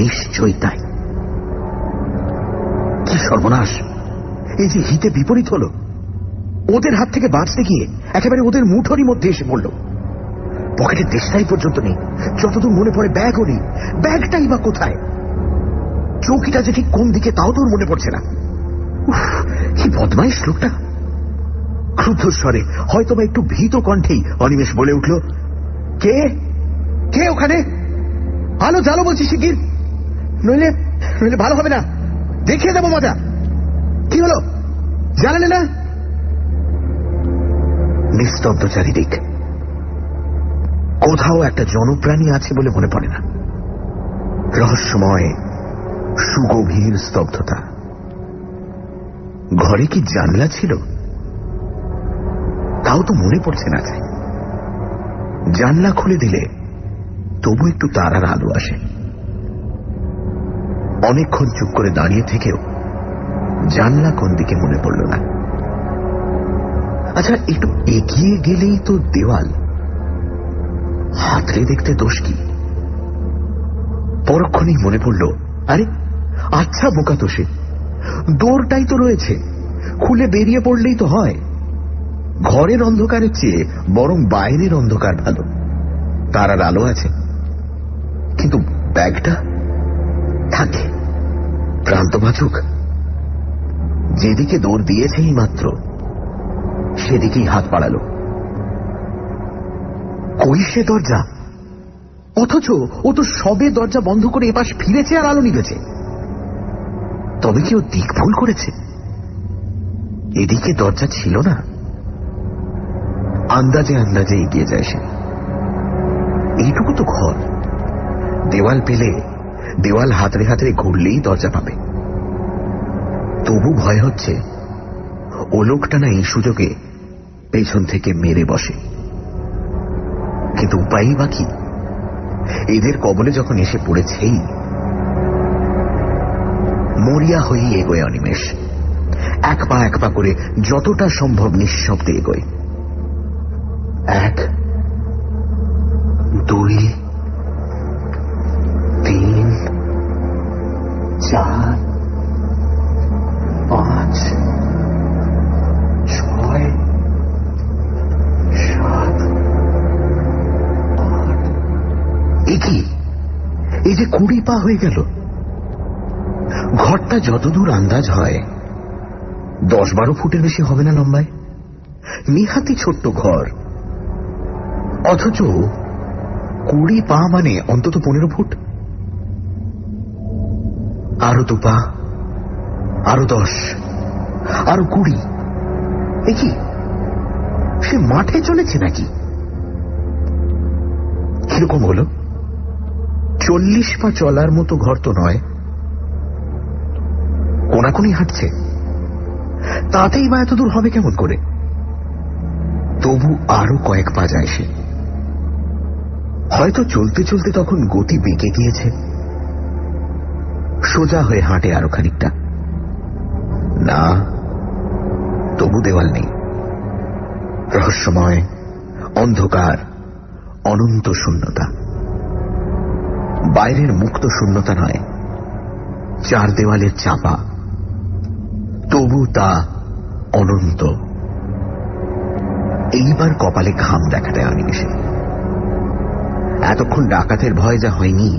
নিশ্চয়ই তাই। কি সর্বনাশ! এই যে হিতে বিপরীত হলো, ওদের হাত থেকে বাঁচতে গিয়ে একেবারে ওদের মুঠোরই মধ্যে এসে পড়ল। পকেটের দেশটাই পর্যন্ত নেই, যতদূর মনে পড়ে ব্যাগও নেই। ব্যাগটাই বা কোথায়? চৌকিটা যে ঠিক কোন দিকে তাও তোর মনে পড়ছে না। কি বদমাইশ লোকটা! ক্রুদ্ধ স্বরে, হয়তো বা একটু ভীত কণ্ঠেই অনিমেষ বলে উঠল, কে কে ওখানে? আলো জ্বালো বলছি শিগগির, নইলে নইলে ভালো হবে না, দেখিয়ে দেবো মজা। কি হলো, জানালে না? নিস্তব্ধ চারিদিক, কোথাও একটা জনপ্রাণী আছে বলে মনে পড়ে না। রহস্যময় সুগভীর স্তব্ধতা। ঘরে কি জানলা ছিল? তাও তো মনে পড়ছে না। জানলা খুলে দিলে তবু একটু তারার আলো আসে। অনেকক্ষণ চুপ করে দাঁড়িয়ে থেকেও জানলা কোন দিকে মনে পড়ল না। আচ্ছা, একটু এগিয়ে গেলেই তো দেওয়াল, হাতড়ে দেখতে দোষ কি? পরক্ষণেই মনে পড়ল, আরে আচ্ছা বোকা তো সে, দৌড়টাই তো রয়েছে, খুলে বেরিয়ে পড়লেই তো হয়। ঘরের অন্ধকারের চেয়ে বরং বাইরের অন্ধকার ভালো, তারার আলো আছে। কিন্তু ব্যাগটা থাকে, প্রান্ত বাঁচুক। যেদিকে দৌড় দিয়েছেই মাত্র সেদিকেই হাত বাড়ালো। কই সে দরজা? অথচ ও তো সবে দরজা বন্ধ করে এপাশ ফিরেছে আর আলো নিভেছে। তবে কি ও দিক ভুল করেছে? এদিকে দরজা ছিল না। আন্দাজে আন্দাজে এগিয়ে যায় সে। এইটুকু তো ঘর, দেওয়াল পেলে দেওয়াল হাতড়ে হাতড়ে ঘুরলেই দরজা পাবে। তবু ভয় হচ্ছে ও লোকটা না এই সুযোগে পেছন থেকে মেরে বসে। কিন্তু উপায়ই বা কি? এদের কবলে যখন এসে পড়েছেই। মরিয়া হয়েই এগোয় অনিমেষ, এক পা করে যতটা সম্ভব নিঃশব্দে এগোয়। 1 2 3 4 5 6 7 8। এই যে 20 পা হয়ে গেল। ঘরটা যতদূর আন্দাজ হয় 10-12 ফুটের বেশি হবে না লম্বায়। নিহাতি ছোট্ট ঘর, অথচ 20 পা মানে অন্তত 15 ফুট। আরো 2 পা, আরো 10, আরো 20। কি সে মাঠে চলেছে নাকি? কিরকম হলো? 40 পা চলার মতো ঘর তো নয়, কোনাকুনি হাঁটছে। তাতেই বা এত দূর হবে কেমন করে? তবু আরো কয়েক পা যায় সে। হয়তো চলতে চলতে তখন গতি বেঁকে গিয়েছে, সোজা হয়ে হাঁটে আরো খানিকটা। না, তবু দেওয়াল নেই। রহস্যময় অন্ধকার, অনন্ত শূন্যতা। বাইরের মুক্ত শূন্যতা নয়, 4 দেওয়ালের চাপা, তবু তা অনন্ত। এইবার কপালে ঘাম দেখা দেয় অনিমেষে। এতক্ষণ ডাকাতের ভয় যা হয়নি,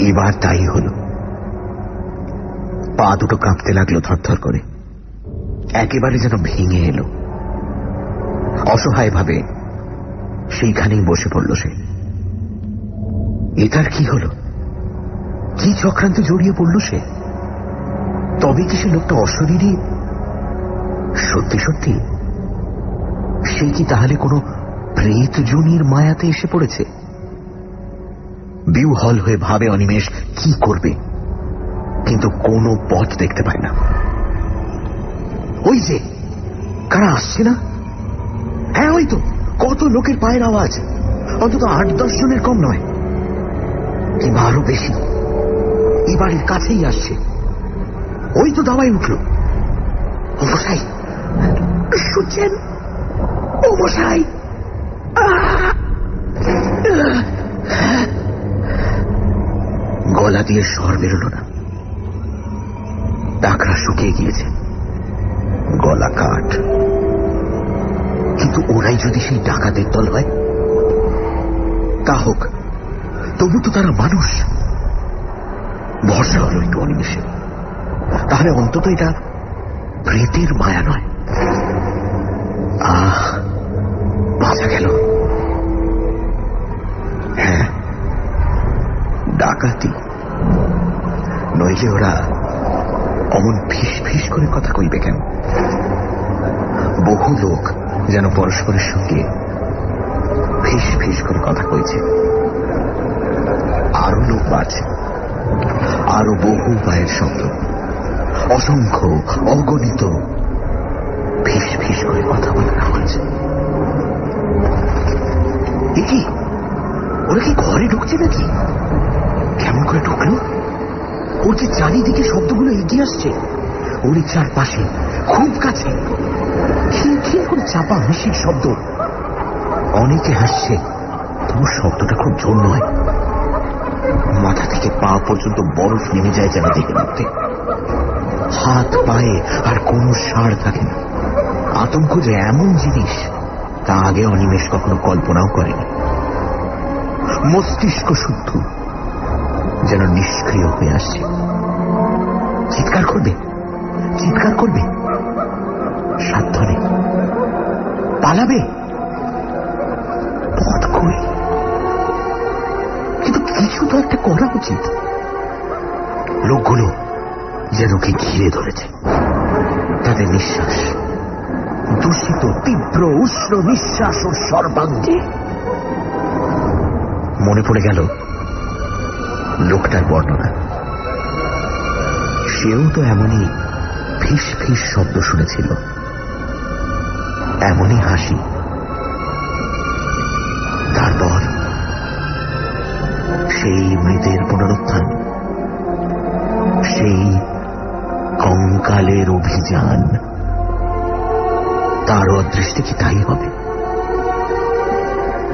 এবার তাই হল। পা দুটো কাঁপতে লাগলো থরথর করে, একেবারে যেন ভেঙে এলো। অসহায়ভাবে সেইখানেই বসে পড়ল সে। এটার কি হলো? কি চক্রান্তে জড়িয়ে পড়ল সে? তবে কি সে লোকটা অশরীরী? সত্যি সত্যি সে কি তাহলে কোনো প্রেত জনির মায়াতে এসে পড়েছে? বিহ্বল হয়ে ভাবে অনিমেষ কি করবে, কিন্তু কোনো পথ দেখতে পায় না। ওই যে কারা আসছে না? হ্যাঁ, ওই তো কত লোকের পায়ের আওয়াজ, অন্তত 8-10 জনের কম নয়, কিংবা আরো বেশি। এই বাড়ির কাছেই আসছে। ওই তো দাওয়াই উঠল। ও মশাই, শুনছেন? ও মশাই! গলা দিয়ে স্বর বেরোল না। টাকরা শুকিয়ে গিয়েছে, গলা কাঠ। কিন্তু ওরাই যদি সেই ডাকাতের দল হয়, তা হোক, তবু তো তারা মানুষ। ভরসা হলো একটু অনিমেষে। তাহলে অন্তত এটা প্রেতের মায়া নয়। বাঁচা গেল। হ্যাঁ, ডাকাতি নইলে ওরা অমন ফিস ফিস করে কথা কইবে কেন? বহু লোক যেন পরস্পরের সঙ্গে ফিস ফিস করে কথা কইছে। আরো লোক বাড়ছে, আরো বহু পায়ের শব্দ, অসংখ্য অগণিত ফিস ফিস করে কথা বলার আওয়াজ। কি ওরা কি ঘরে ঢুকছে নাকি? কেমন করে ঢুকলো? ওর যে চারিদিকে শব্দগুলো এগিয়ে আসছে, ওর চারপাশে খুব কাছে খিলখিল করে চাপা হাসির শব্দ। অনেকে হাসছে, তবু শব্দটা খুব জোর নয়। মাথা থেকে পা পর্যন্ত বরফ নেমে যায় যেন দেহের মধ্যে। হাত পায়ে আর কোনো সাড় থাকে না। আতঙ্ক যে এমন জিনিস, তা আগে অনিমেষ কখনো কল্পনাও করেনি। মস্তিষ্ক শুদ্ধ যেন নিষ্ক্রিয় হয়ে আসছে। চিৎকার করবে, চিৎকার করবে, সাধ্য নেই। পালাবে, পথ কই? কিন্তু কিছু তো একটা করা উচিত। লোকগুলো যেন কি ঘিরে ধরেছে। তাদের নিঃশ্বাস, দূষিত তীব্র উষ্ণ নিঃশ্বাস ও সর্বাঙ্গে। মনে পড়ে গেল লোকটার বর্ণনা। সেও তো এমনই ফিস ফিস শব্দ শুনেছিল, এমনই হাসি। তারপর সেই মৃতের পুনরুত্থান, সেই কঙ্কালের অভিযান। তার অদৃষ্টে কি তাই হবে?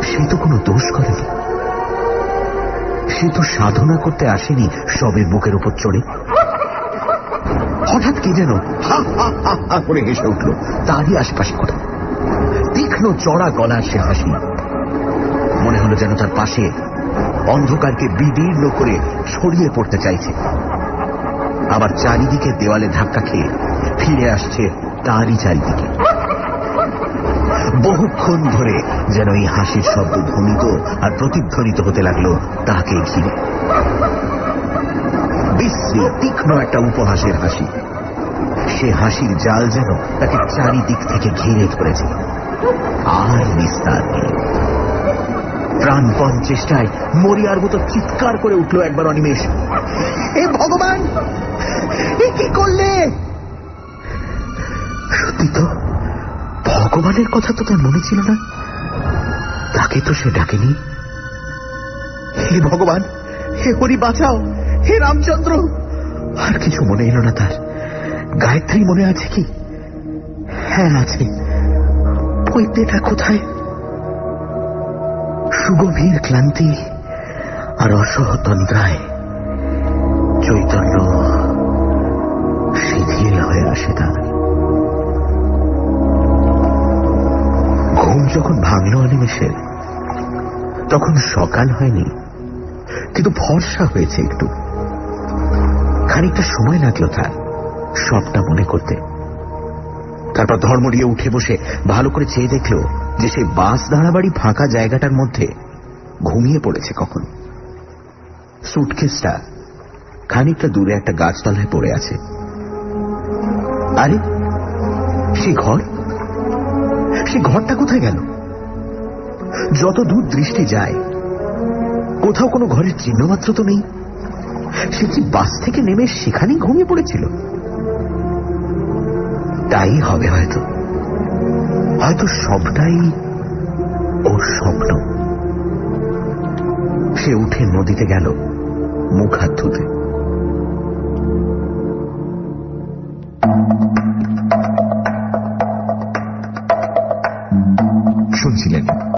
সে তো কোনো দোষ করেনি। সে তো সাধনা করতে আসেনি সবে বুকের উপর চড়ে। হঠাৎ কে যেন হা হা হা হা করে হেসে উঠল তারই আশপাশে কোথাও। তীক্ষ্ণ চড়া গলার সে হাসি। মনে হলো যেন তার পাশে অন্ধকারকে বিদীর্ণ করে ছড়িয়ে পড়তে চাইছে। আবার চারিদিকে দেওয়ালে ধাক্কা খেয়ে ফিরে আসছে তারই চারিদিকে। বহুক্ষণ ধরে যেন এই হাসির শব্দ ধ্বনিত আর প্রতিধ্বনিত হতে লাগলো তাকে ঘিরে। বিশ্রী তীক্ষ্ণ একটা উপহাসের হাসি। সে হাসির জাল যেন তাকে চারিদিক থেকে ঘিরে ধরেছে, আর নিস্তার নেই। প্রাণপণ চেষ্টায় মরিয়ার মতো চিৎকার করে উঠল একবার অনিমেষ। এ ভগবান, এ কি করলে? সত্যি তো, ভগবানের কথা তো তার মনে ছিল না। তাকে তো সে ডাকেনি। হে ভগবান, হে হরি বাঁচাও, হে রামচন্দ্র। আর কিছু মনে এলো না তার। গায়ত্রী মনে আছে কি? হ্যাঁ আছে। পৈতেটা কোথায়? সুগভীর ক্লান্তি আর অসহতন্ত্রায় চৈতন্য শিথিল হয়ে আসে তার। ঘুম যখন ভাঙল অনিমেষের, তখন সকাল হয়নি, কিন্তু ফর্সা হয়েছে একটু। খানিকটা সময় লাগলো তার সবটা মনে করতে। তারপর ধর্মড়িয়ে উঠে বসে ভালো করে চেয়ে দেখল যে সেই বাস দাঁড়াবাড়ি ফাঁকা জায়গাটার মধ্যে ঘুমিয়ে পড়েছে কখন। সুটকেসটা খানিকটা দূরে একটা গাছতলায় পড়ে আছে। আরে সেই ঘর, সে ঘরটা কোথায় গেল? যত দূর দৃষ্টি যায় কোথাও কোনো ঘরের চিহ্ন মাত্র তো নেই। সে কি বাস থেকে নেমে সেখানেই ঘুমিয়ে পড়েছিল? তাই হবে হয়তো। হয়তো সবটাই ওর স্বপ্ন। সে উঠে নদীতে গেল মুখ হাত ধুতে।